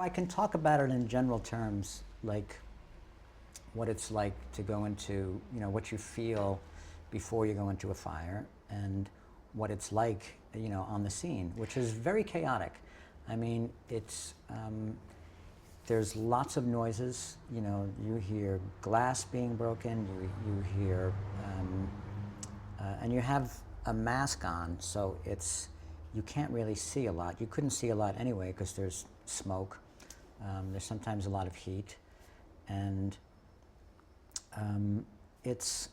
I can talk about it in general terms, like what it's like to go into, what you feel before you go into a fire, and what it's like, on the scene, which is very chaotic. I mean, it's, there's lots of noises. You hear glass being broken, you hear, and you have a mask on, so you can't really see a lot. You couldn't see a lot anyway because there's smoke. There's sometimes a lot of heat, and it's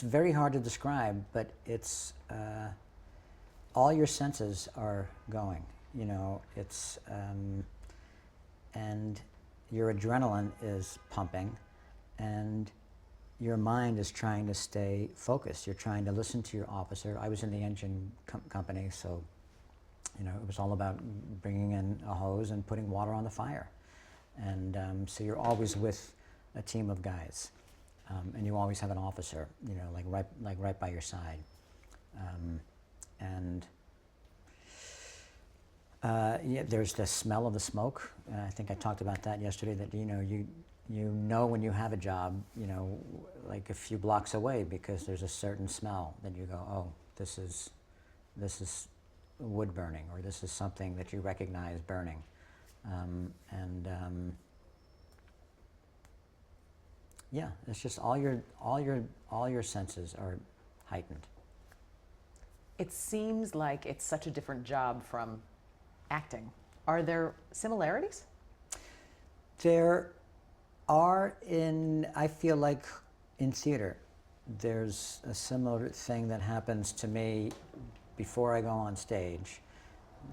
very hard to describe, but it's all your senses are going. And your adrenaline is pumping, and your mind is trying to stay focused. You're trying to listen to your officer. I was in the engine company, so it was all about bringing in a hose and putting water on the fire. And so you're always with a team of guys, and you always have an officer, right by your side. Yeah, there's the smell of the smoke. I think I talked about that yesterday. That you know when you have a job, like a few blocks away, because there's a certain smell that you go, oh, this is wood burning, or this is something that you recognize burning, yeah, it's just all your senses are heightened. It seems like it's such a different job from acting. Are there similarities? There are I feel like in theater, there's a similar thing that happens to me before I go on stage,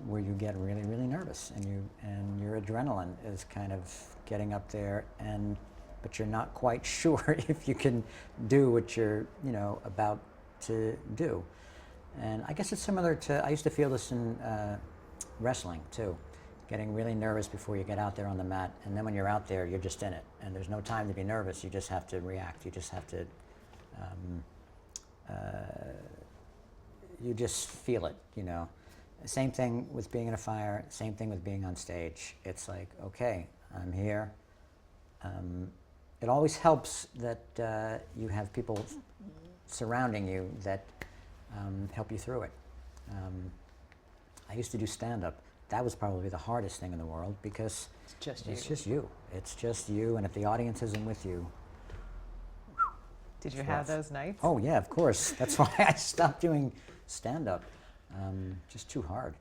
where you get really, really nervous, and your adrenaline is kind of getting up there, but you're not quite sure if you can do what you're about to do. And I guess it's similar to, I used to feel this in wrestling too, getting really nervous before you get out there on the mat, and then when you're out there, you're just in it, and there's no time to be nervous. You just have to react. You just have to, you just feel it, Same thing with being in a fire, same thing with being on stage. It's like, okay, I'm here. It always helps that you have people surrounding you that help you through it. I used to do stand-up. That was probably the hardest thing in the world, because it's just you. It's just you, and if the audience isn't with you. Did you have those nights? Oh yeah, of course. That's why I stopped doing stand-up. Just too hard.